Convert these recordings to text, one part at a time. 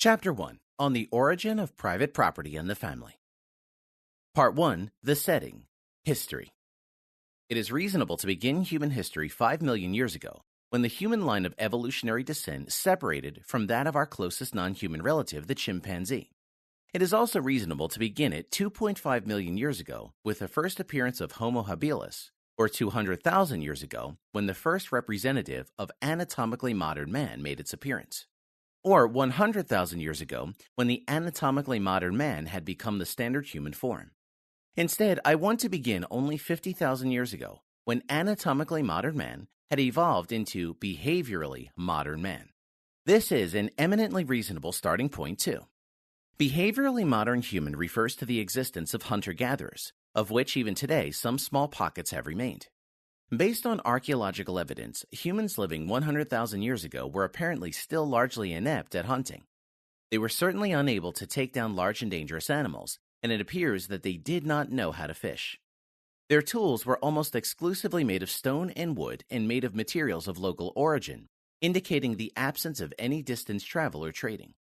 Chapter 1 on the Origin of Private Property and the Family. Part 1 The Setting History. It is reasonable to begin human history 5 million years ago, when the human line of evolutionary descent separated from that of our closest non-human relative, the chimpanzee. It is also reasonable to begin it 2.5 million years ago with the first appearance of Homo habilis, or 200,000 years ago when the first representative of anatomically modern man made its appearance, or 100,000 years ago when the anatomically modern man had become the standard human form. Instead, I want to begin only 50,000 years ago when anatomically modern man had evolved into behaviorally modern man. This is an eminently reasonable starting point too. Behaviorally modern human refers to the existence of hunter-gatherers, of which even today some small pockets have remained. Based on archaeological evidence, humans living 100,000 years ago were apparently still largely inept at hunting. They were certainly unable to take down large and dangerous animals, and it appears that they did not know how to fish. Their tools were almost exclusively made of stone and wood and made of materials of local origin, indicating the absence of any distance travel or trading.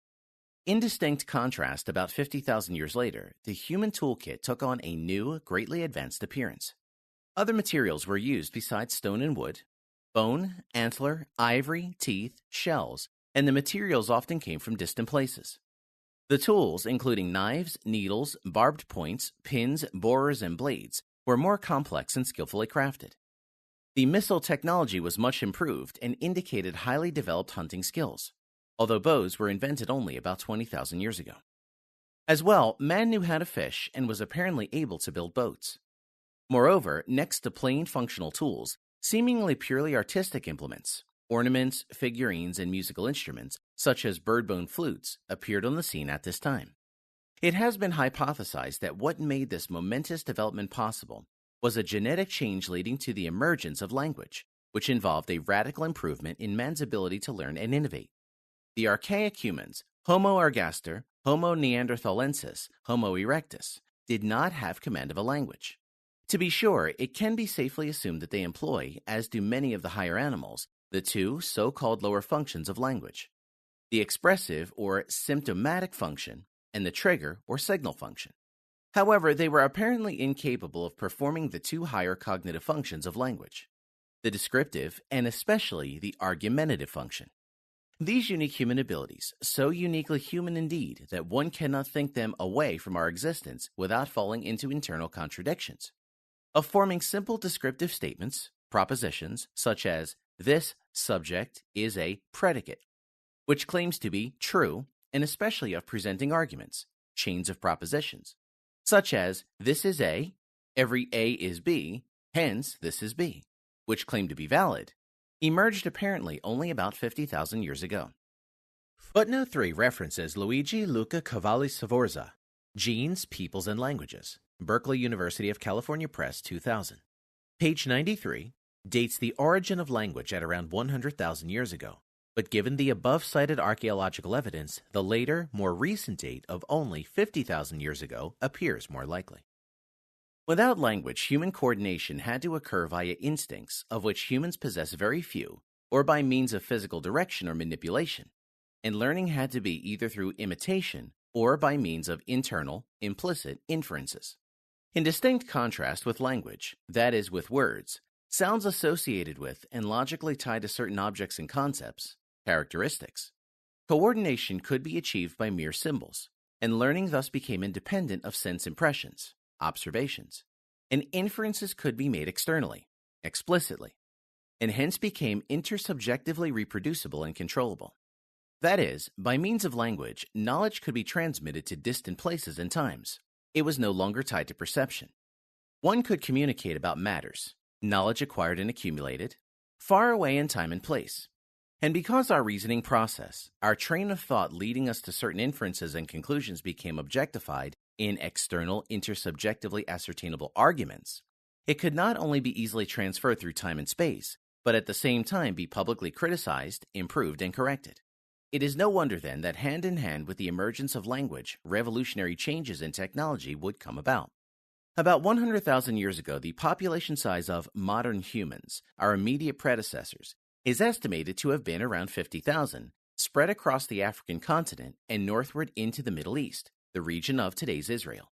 In distinct contrast, about 50,000 years later, the human toolkit took on a new, greatly advanced appearance. Other materials were used besides stone and wood: bone, antler, ivory, teeth, shells, and the materials often came from distant places. The tools, including knives, needles, barbed points, pins, borers, and blades, were more complex and skillfully crafted. The missile technology was much improved and indicated highly developed hunting skills, although bows were invented only about 20,000 years ago. As well, man knew how to fish and was apparently able to build boats. Moreover, next to plain functional tools, seemingly purely artistic implements, ornaments, figurines, and musical instruments, such as bird-bone flutes, appeared on the scene at this time. It has been hypothesized that what made this momentous development possible was a genetic change leading to the emergence of language, which involved a radical improvement in man's ability to learn and innovate. The archaic humans, Homo ergaster, Homo neanderthalensis, Homo erectus, did not have command of a language. To be sure, it can be safely assumed that they employ, as do many of the higher animals, the two so-called lower functions of language: the expressive or symptomatic function and the trigger or signal function. However, they were apparently incapable of performing the two higher cognitive functions of language: the descriptive and especially the argumentative function. These unique human abilities, so uniquely human indeed that one cannot think them away from our existence without falling into internal contradictions, of forming simple descriptive statements, propositions, such as "this subject is a predicate," which claims to be true, and especially of presenting arguments, chains of propositions, such as "this is A, every A is B, hence this is B," which claim to be valid, emerged apparently only about 50,000 years ago. Footnote 3 references Luigi Luca Cavalli Sforza, Genes, Peoples, and Languages, Berkeley University of California Press, 2000. Page 93 dates the origin of language at around 100,000 years ago, but given the above-cited archaeological evidence, the later, more recent date of only 50,000 years ago appears more likely. Without language, human coordination had to occur via instincts, of which humans possess very few, or by means of physical direction or manipulation, and learning had to be either through imitation or by means of internal, implicit inferences. In distinct contrast with language, that is, with words, sounds associated with and logically tied to certain objects and concepts, characteristics, coordination could be achieved by mere symbols, and learning thus became independent of sense impressions, observations, and inferences could be made externally, explicitly, and hence became intersubjectively reproducible and controllable. That is, by means of language, knowledge could be transmitted to distant places and times. It was no longer tied to perception. One could communicate about matters, knowledge acquired and accumulated, far away in time and place. And because our reasoning process, our train of thought leading us to certain inferences and conclusions became objectified in external, intersubjectively ascertainable arguments, it could not only be easily transferred through time and space, but at the same time be publicly criticized, improved, and corrected. It is no wonder then that hand in hand with the emergence of language, revolutionary changes in technology would come about. About 100,000 years ago, the population size of modern humans, our immediate predecessors, is estimated to have been around 50,000, spread across the African continent and northward into the Middle East, the region of today's Israel.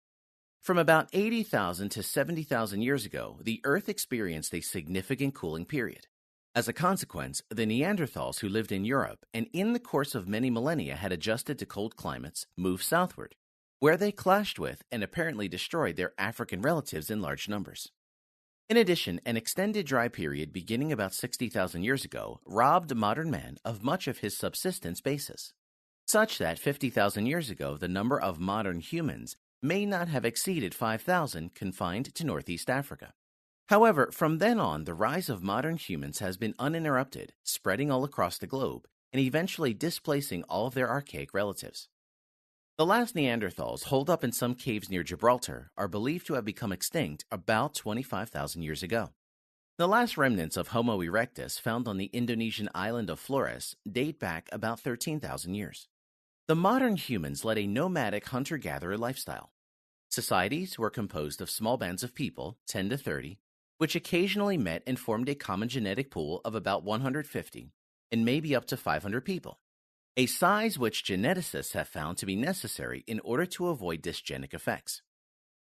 From about 80,000 to 70,000 years ago, the Earth experienced a significant cooling period. As a consequence, the Neanderthals who lived in Europe and in the course of many millennia had adjusted to cold climates moved southward, where they clashed with and apparently destroyed their African relatives in large numbers. In addition, an extended dry period beginning about 60,000 years ago robbed modern man of much of his subsistence basis, such that 50,000 years ago the number of modern humans may not have exceeded 5,000 confined to Northeast Africa. However, from then on, the rise of modern humans has been uninterrupted, spreading all across the globe and eventually displacing all of their archaic relatives. The last Neanderthals, holed up in some caves near Gibraltar, are believed to have become extinct about 25,000 years ago. The last remnants of Homo erectus found on the Indonesian island of Flores date back about 13,000 years. The modern humans led a nomadic hunter-gatherer lifestyle. Societies were composed of small bands of people, 10 to 30, which occasionally met and formed a common genetic pool of about 150 and maybe up to 500 people, a size which geneticists have found to be necessary in order to avoid dysgenic effects.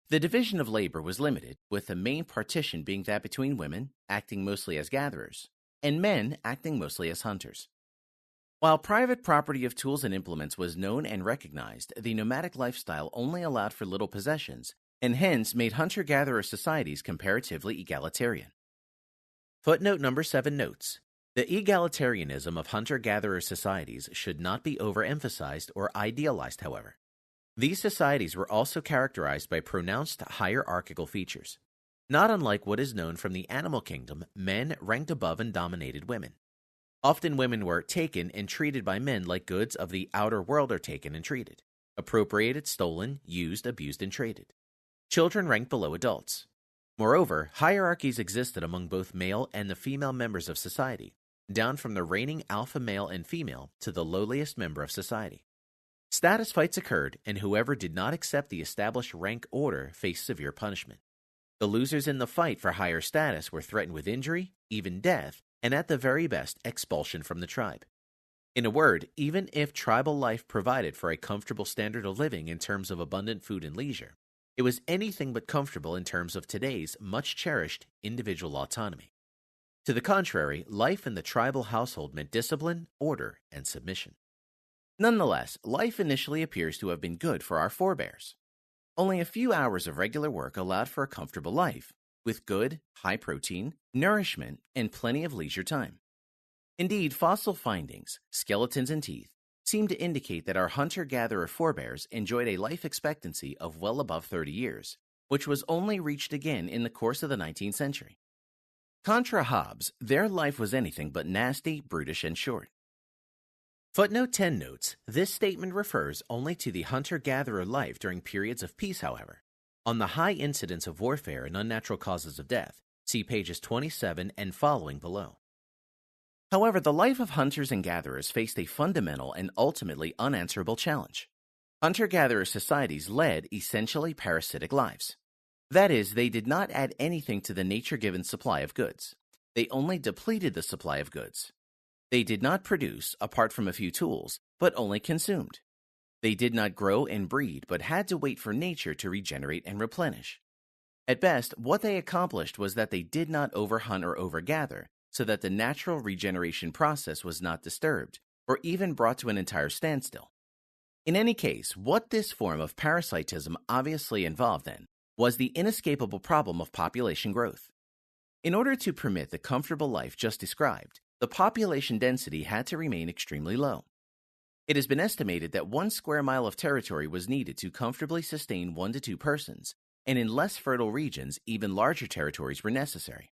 The division of labor was limited, with the main partition being that between women, acting mostly as gatherers, and men acting mostly as hunters. While private property of tools and implements was known and recognized, the nomadic lifestyle only allowed for little possessions and hence made hunter-gatherer societies comparatively egalitarian. Footnote number 7 notes, the egalitarianism of hunter-gatherer societies should not be overemphasized or idealized, however. These societies were also characterized by pronounced hierarchical features. Not unlike what is known from the animal kingdom, men ranked above and dominated women. Often women were taken and treated by men like goods of the outer world are taken and treated, appropriated, stolen, used, abused, and traded. Children ranked below adults. Moreover, hierarchies existed among both male and the female members of society, down from the reigning alpha male and female to the lowliest member of society. Status fights occurred, and whoever did not accept the established rank order faced severe punishment. The losers in the fight for higher status were threatened with injury, even death, and at the very best, expulsion from the tribe. In a word, even if tribal life provided for a comfortable standard of living in terms of abundant food and leisure, it was anything but comfortable in terms of today's much-cherished individual autonomy. To the contrary, life in the tribal household meant discipline, order, and submission. Nonetheless, life initially appears to have been good for our forebears. Only a few hours of regular work allowed for a comfortable life, with good, high protein, nourishment, and plenty of leisure time. Indeed, fossil findings, skeletons and teeth, seem to indicate that our hunter-gatherer forebears enjoyed a life expectancy of well above 30 years, which was only reached again in the course of the 19th century. Contra Hobbes, their life was anything but nasty, brutish, and short. Footnote 10 notes, this statement refers only to the hunter-gatherer life during periods of peace, however. On the high incidence of warfare and unnatural causes of death, see pages 27 and following below. However, the life of hunters and gatherers faced a fundamental and ultimately unanswerable challenge. Hunter-gatherer societies led essentially parasitic lives. That is, they did not add anything to the nature-given supply of goods. They only depleted the supply of goods. They did not produce, apart from a few tools, but only consumed. They did not grow and breed, but had to wait for nature to regenerate and replenish. At best, what they accomplished was that they did not overhunt or overgather, so that the natural regeneration process was not disturbed, or even brought to an entire standstill. In any case, what this form of parasitism obviously involved then was the inescapable problem of population growth. In order to permit the comfortable life just described, the population density had to remain extremely low. It has been estimated that 1 square mile of territory was needed to comfortably sustain 1 to 2 persons, and in less fertile regions, even larger territories were necessary.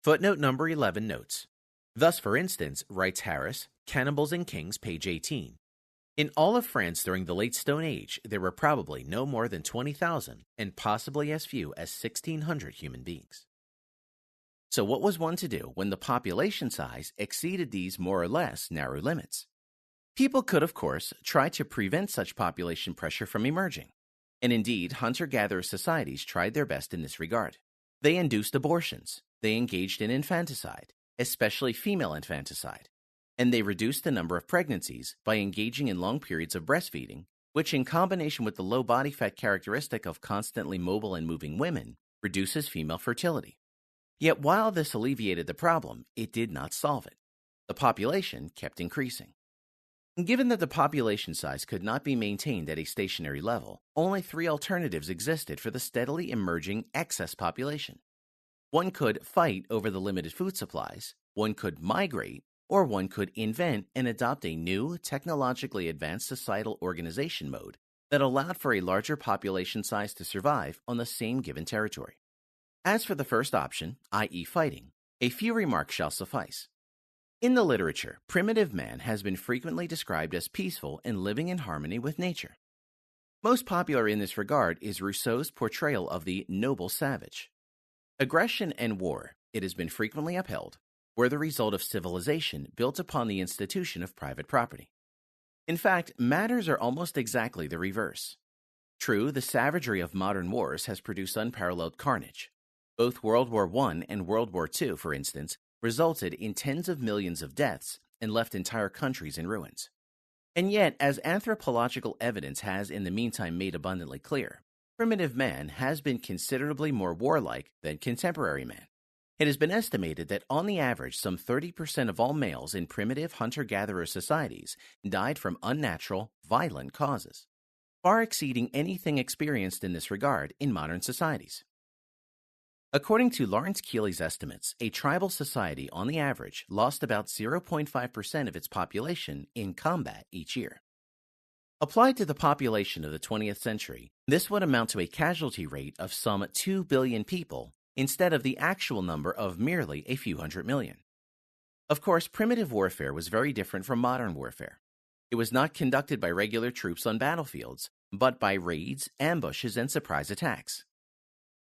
Footnote number 11 notes, thus, for instance, writes Harris, Cannibals and Kings, page 18, in all of France during the late Stone Age, there were probably no more than 20,000 and possibly as few as 1,600 human beings. So what was one to do when the population size exceeded these more or less narrow limits? People could, of course, try to prevent such population pressure from emerging. And indeed, hunter-gatherer societies tried their best in this regard. They induced abortions. They engaged in infanticide, especially female infanticide. and they reduce the number of pregnancies by engaging in long periods of breastfeeding, which in combination with the low body fat characteristic of constantly mobile and moving women, reduces female fertility. Yet while this alleviated the problem, it did not solve it. The population kept increasing. Given that the population size could not be maintained at a stationary level, only three alternatives existed for the steadily emerging excess population. One could fight over the limited food supplies, one could migrate, or one could invent and adopt a new, technologically advanced societal organization mode that allowed for a larger population size to survive on the same given territory. As for the first option, i.e. fighting, a few remarks shall suffice. In the literature, primitive man has been frequently described as peaceful and living in harmony with nature. Most popular in this regard is Rousseau's portrayal of the noble savage. Aggression and war, it has been frequently upheld, were the result of civilization built upon the institution of private property. In fact, matters are almost exactly the reverse. True, the savagery of modern wars has produced unparalleled carnage. Both World War I and World War II, for instance, resulted in tens of millions of deaths and left entire countries in ruins. And yet, as anthropological evidence has in the meantime made abundantly clear, primitive man has been considerably more warlike than contemporary man. It has been estimated that on the average, some 30% of all males in primitive hunter-gatherer societies died from unnatural, violent causes, far exceeding anything experienced in this regard in modern societies. According to Lawrence Keeley's estimates, a tribal society on the average lost about 0.5% of its population in combat each year. Applied to the population of the 20th century, this would amount to a casualty rate of some 2 billion people instead of the actual number of merely a few hundred million. Of course, primitive warfare was very different from modern warfare. It was not conducted by regular troops on battlefields, but by raids, ambushes, and surprise attacks.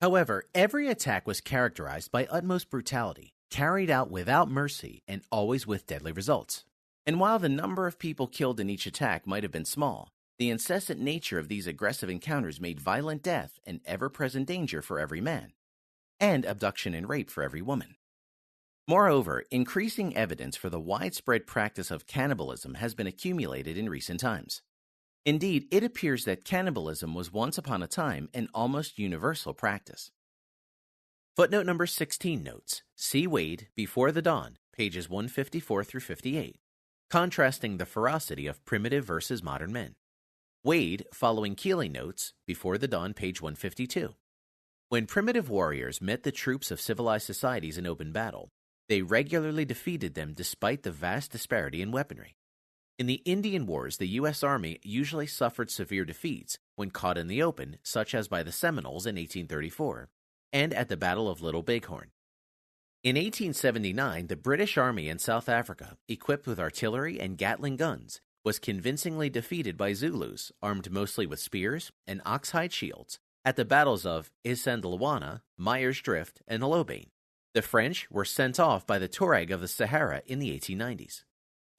However, every attack was characterized by utmost brutality, carried out without mercy, and always with deadly results. And while the number of people killed in each attack might have been small, the incessant nature of these aggressive encounters made violent death an ever-present danger for every man, and abduction and rape for every woman. Moreover, increasing evidence for the widespread practice of cannibalism has been accumulated in recent times. Indeed, it appears that cannibalism was once upon a time an almost universal practice. Footnote number 16 notes, see Wade, Before the Dawn, pages 154 through 58, contrasting the ferocity of primitive versus modern men. Wade, following Keeley notes, Before the Dawn, page 152. When primitive warriors met the troops of civilized societies in open battle, they regularly defeated them despite the vast disparity in weaponry. In the Indian Wars, the U.S. Army usually suffered severe defeats when caught in the open, such as by the Seminoles in 1834, and at the Battle of Little Bighorn. In 1879, the British Army in South Africa, equipped with artillery and Gatling guns, was convincingly defeated by Zulus, armed mostly with spears and oxhide shields, at the battles of Isandlwana, Myers Drift, and Holobane. The French were sent off by the Tuareg of the Sahara in the 1890s.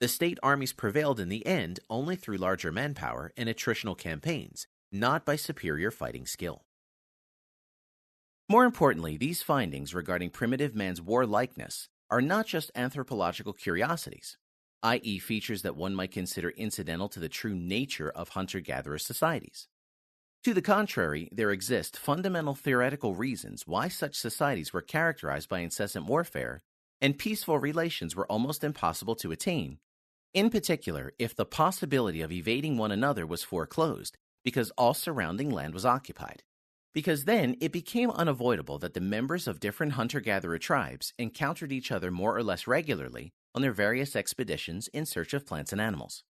The state armies prevailed in the end only through larger manpower and attritional campaigns, not by superior fighting skill. More importantly, these findings regarding primitive man's warlikeness are not just anthropological curiosities, i.e. features that one might consider incidental to the true nature of hunter-gatherer societies. To the contrary, there exist fundamental theoretical reasons why such societies were characterized by incessant warfare and peaceful relations were almost impossible to attain. In particular, if the possibility of evading one another was foreclosed because all surrounding land was occupied, because then it became unavoidable that the members of different hunter-gatherer tribes encountered each other more or less regularly on their various expeditions in search of plants and animals.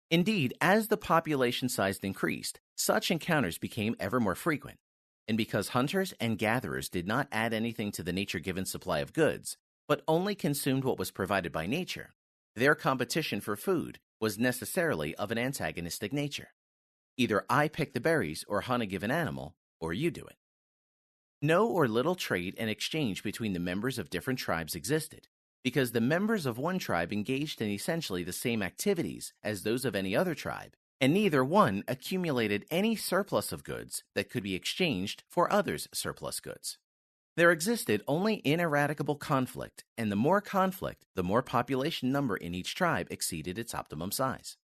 Indeed, as the population size increased, such encounters became ever more frequent, and because hunters and gatherers did not add anything to the nature-given supply of goods, but only consumed what was provided by nature, their competition for food was necessarily of an antagonistic nature. Either I pick the berries or hunt a given animal, or you do it. No or little trade and exchange between the members of different tribes existed, because the members of one tribe engaged in essentially the same activities as those of any other tribe, and neither one accumulated any surplus of goods that could be exchanged for others' surplus goods. There existed only ineradicable conflict, and the more conflict, the more population number in each tribe exceeded its optimum size.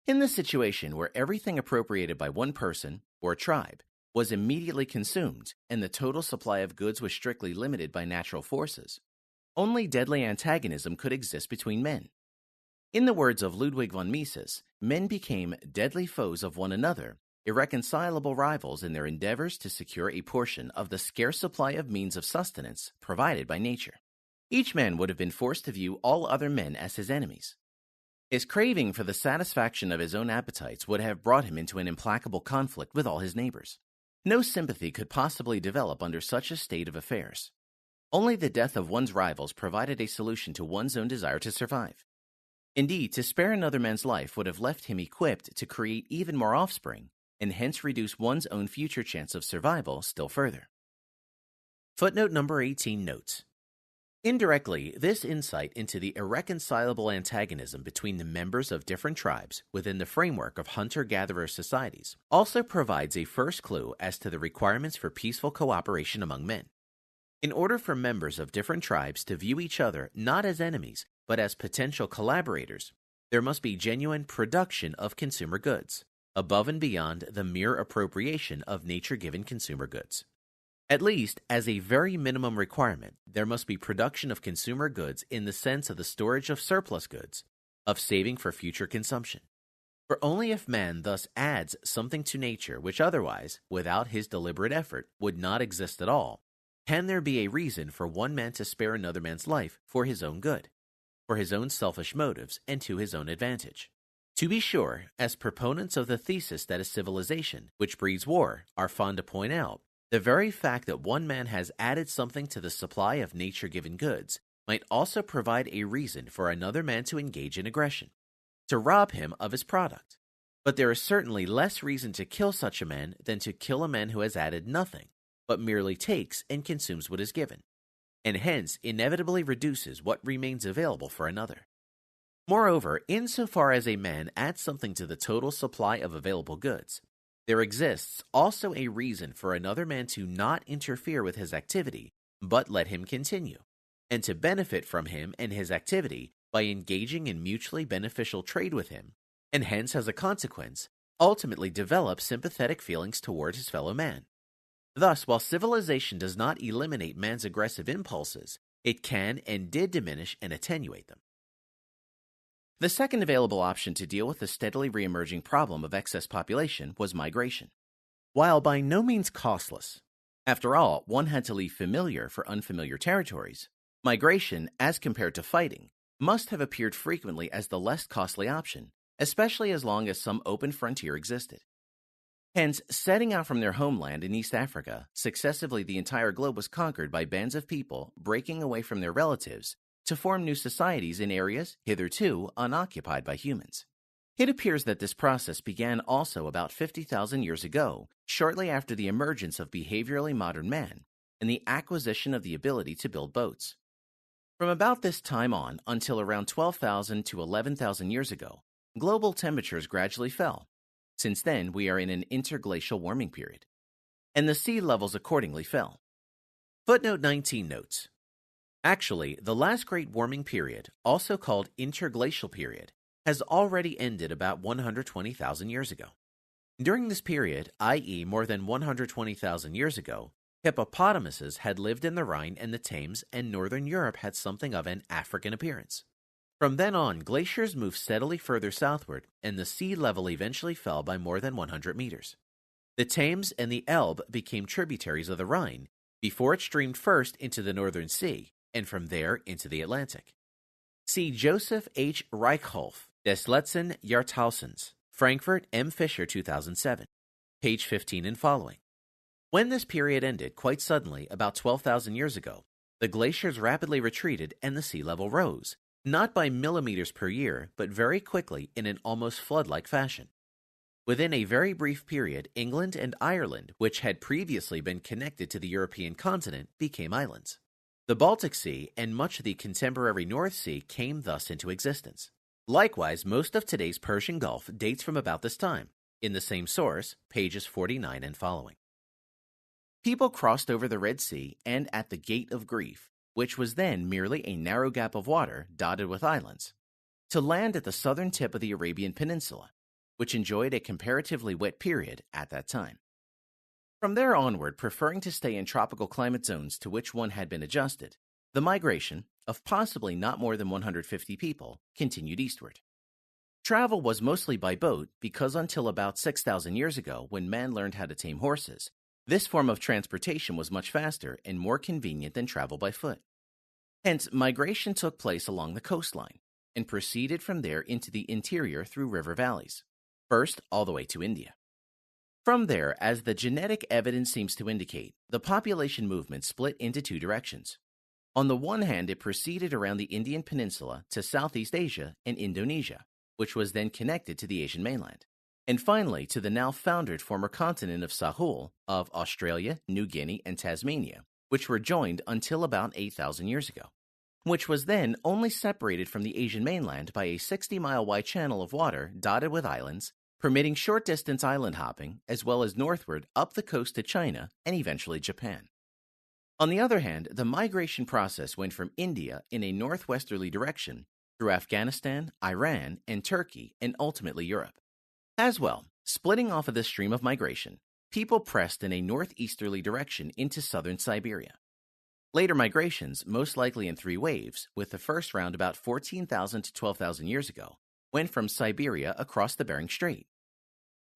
In this situation where everything appropriated by one person, or tribe, was immediately consumed, and the total supply of goods was strictly limited by natural forces, only deadly antagonism could exist between men. In the words of Ludwig von Mises, men became deadly foes of one another, irreconcilable rivals in their endeavors to secure a portion of the scarce supply of means of sustenance provided by nature. Each man would have been forced to view all other men as his enemies. His craving for the satisfaction of his own appetites would have brought him into an implacable conflict with all his neighbors. No sympathy could possibly develop under such a state of affairs. Only the death of one's rivals provided a solution to one's own desire to survive. Indeed, to spare another man's life would have left him equipped to create even more offspring, and hence reduce one's own future chance of survival still further. Footnote number 18 notes, indirectly, this insight into the irreconcilable antagonism between the members of different tribes within the framework of hunter-gatherer societies also provides a first clue as to the requirements for peaceful cooperation among men. In order for members of different tribes to view each other not as enemies, but as potential collaborators, there must be genuine production of consumer goods, above and beyond the mere appropriation of nature-given consumer goods. At least, as a very minimum requirement, there must be production of consumer goods in the sense of the storage of surplus goods, of saving for future consumption. For only if man thus adds something to nature which otherwise, without his deliberate effort, would not exist at all, can there be a reason for one man to spare another man's life for his own good, for his own selfish motives, and to his own advantage. To be sure, as proponents of the thesis that a civilization, which breeds war, are fond to point out, the very fact that one man has added something to the supply of nature-given goods might also provide a reason for another man to engage in aggression, to rob him of his product. But there is certainly less reason to kill such a man than to kill a man who has added nothing, but merely takes and consumes what is given, and hence inevitably reduces what remains available for another. Moreover, insofar as a man adds something to the total supply of available goods, there exists also a reason for another man to not interfere with his activity, but let him continue, and to benefit from him and his activity by engaging in mutually beneficial trade with him, and hence, as a consequence, ultimately develop sympathetic feelings toward his fellow man. Thus, while civilization does not eliminate man's aggressive impulses, it can and did diminish and attenuate them. The second available option to deal with the steadily reemerging problem of excess population was migration. While by no means costless, after all, one had to leave familiar for unfamiliar territories, migration, as compared to fighting, must have appeared frequently as the less costly option, especially as long as some open frontier existed. Hence, setting out from their homeland in East Africa, successively the entire globe was conquered by bands of people breaking away from their relatives to form new societies in areas hitherto unoccupied by humans. It appears that this process began also about 50,000 years ago, shortly after the emergence of behaviorally modern man and the acquisition of the ability to build boats. From about this time on until around 12,000 to 11,000 years ago, global temperatures gradually fell. Since then, we are in an interglacial warming period, and the sea levels accordingly fell. Footnote 19 notes, actually, the last great warming period, also called interglacial period, has already ended about 120,000 years ago. During this period, i.e. more than 120,000 years ago, hippopotamuses had lived in the Rhine and the Thames, and northern Europe had something of an African appearance. From then on, glaciers moved steadily further southward, and the sea level eventually fell by more than 100 meters. The Thames and the Elbe became tributaries of the Rhine, before it streamed first into the Northern Sea, and from there into the Atlantic. See Joseph H. Reichholf, Des letzten Jahrtausends, Frankfurt M. Fisher, 2007, page 15 and following. When this period ended quite suddenly, about 12,000 years ago, the glaciers rapidly retreated and the sea level rose, not by millimeters per year, but very quickly in an almost flood-like fashion. Within a very brief period, England and Ireland, which had previously been connected to the European continent, became islands. The Baltic Sea and much of the contemporary North Sea came thus into existence. Likewise, most of today's Persian Gulf dates from about this time, in the same source, pages 49 and following. People crossed over the Red Sea and at the Gate of Grief, which was then merely a narrow gap of water dotted with islands, to land at the southern tip of the Arabian Peninsula, which enjoyed a comparatively wet period at that time. From there onward, preferring to stay in tropical climate zones to which one had been adjusted, the migration, of possibly not more than 150 people, continued eastward. Travel was mostly by boat because until about 6,000 years ago, when man learned how to tame horses, this form of transportation was much faster and more convenient than travel by foot. Hence, migration took place along the coastline and proceeded from there into the interior through river valleys, first all the way to India. From there, as the genetic evidence seems to indicate, the population movement split into two directions. On the one hand, it proceeded around the Indian Peninsula to Southeast Asia and Indonesia, which was then connected to the Asian mainland, and finally to the now foundered former continent of Sahul of Australia, New Guinea, and Tasmania, which were joined until about 8,000 years ago, which was then only separated from the Asian mainland by a 60-mile wide channel of water dotted with islands, permitting short-distance island hopping, as well as northward up the coast to China and eventually Japan. On the other hand, the migration process went from India in a northwesterly direction through Afghanistan, Iran, and Turkey, and ultimately Europe. As well, splitting off of this stream of migration, people pressed in a northeasterly direction into southern Siberia. Later migrations, most likely in three waves, with the first round about 14,000 to 12,000 years ago, went from Siberia across the Bering Strait.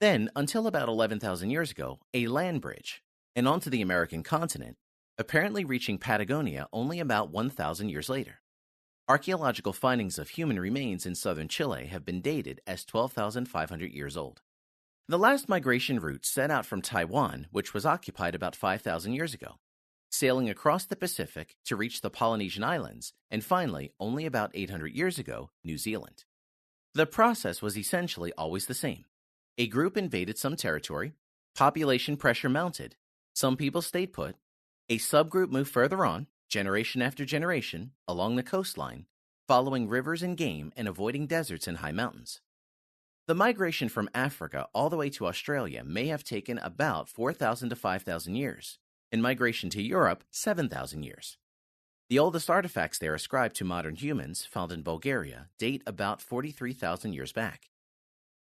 Then, until about 11,000 years ago, a land bridge, and onto the American continent, apparently reaching Patagonia only about 1,000 years later. Archaeological findings of human remains in southern Chile have been dated as 12,500 years old. The last migration route set out from Taiwan, which was occupied about 5,000 years ago, sailing across the Pacific to reach the Polynesian Islands, and finally, only about 800 years ago, New Zealand. The process was essentially always the same. A group invaded some territory, population pressure mounted, some people stayed put, a subgroup moved further on, generation after generation, along the coastline, following rivers and game and avoiding deserts and high mountains. The migration from Africa all the way to Australia may have taken about 4,000 to 5,000 years, and migration to Europe 7,000 years. The oldest artifacts there ascribed to modern humans, found in Bulgaria, date about 43,000 years back,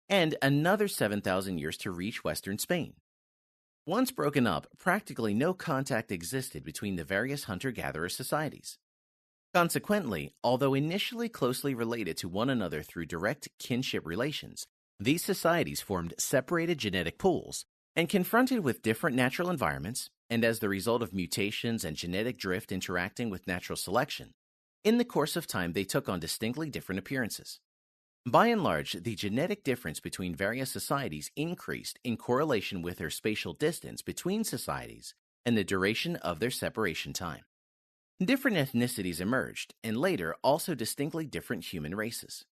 and another 7,000 years to reach western Spain. Once broken up, practically no contact existed between the various hunter-gatherer societies. Consequently, although initially closely related to one another through direct kinship relations, these societies formed separated genetic pools and confronted with different natural environments, and as the result of mutations and genetic drift interacting with natural selection, in the course of time they took on distinctly different appearances. By and large, the genetic difference between various societies increased in correlation with their spatial distance between societies and the duration of their separation time. Different ethnicities emerged, and later also distinctly different human races.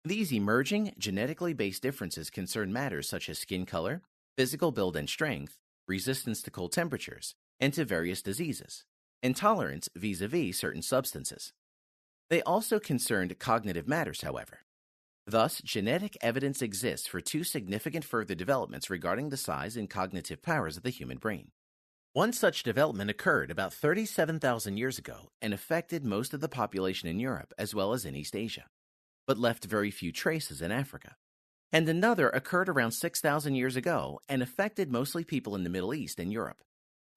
These emerging, genetically based differences concern matters such as skin color, physical build and strength, resistance to cold temperatures, and to various diseases, and tolerance vis-a-vis certain substances. They also concerned cognitive matters, however. Thus, genetic evidence exists for two significant further developments regarding the size and cognitive powers of the human brain. One such development occurred about 37,000 years ago and affected most of the population in Europe as well as in East Asia, but left very few traces in Africa. And another occurred around 6,000 years ago and affected mostly people in the Middle East and Europe,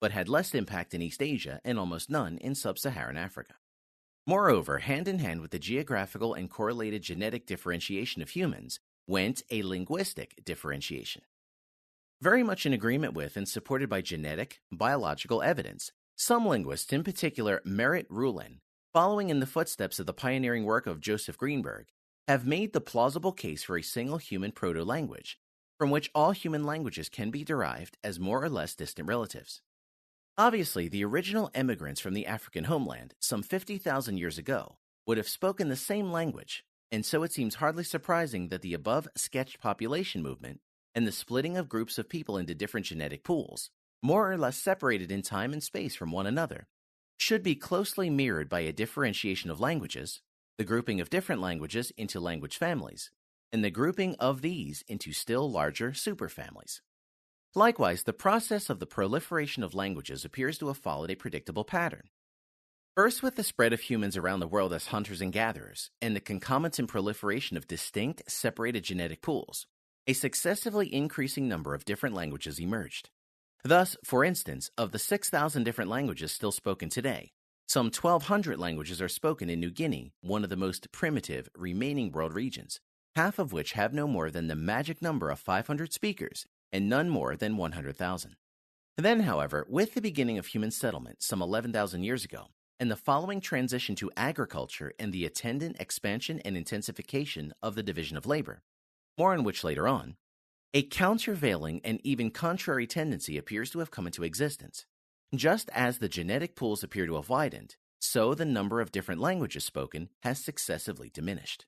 but had less impact in East Asia and almost none in sub-Saharan Africa. Moreover, hand in hand with the geographical and correlated genetic differentiation of humans went a linguistic differentiation. Very much in agreement with and supported by genetic, biological evidence, some linguists, in particular Merit Rulin, following in the footsteps of the pioneering work of Joseph Greenberg, have made the plausible case for a single human proto-language, from which all human languages can be derived as more or less distant relatives. Obviously, the original immigrants from the African homeland, some 50,000 years ago, would have spoken the same language, and so it seems hardly surprising that the above-sketched population movement and the splitting of groups of people into different genetic pools, more or less separated in time and space from one another, should be closely mirrored by a differentiation of languages, the grouping of different languages into language families, and the grouping of these into still larger superfamilies. Likewise, the process of the proliferation of languages appears to have followed a predictable pattern. First, with the spread of humans around the world as hunters and gatherers, and the concomitant proliferation of distinct, separated genetic pools, a successively increasing number of different languages emerged. Thus, for instance, of the 6,000 different languages still spoken today, some 1,200 languages are spoken in New Guinea, one of the most primitive remaining world regions, half of which have no more than the magic number of 500 speakers and none more than 100,000. Then, however, with the beginning of human settlement some 11,000 years ago, and the following transition to agriculture and the attendant expansion and intensification of the division of labor, more on which later on, a countervailing and even contrary tendency appears to have come into existence. Just as the genetic pools appear to have widened, so the number of different languages spoken has successively diminished.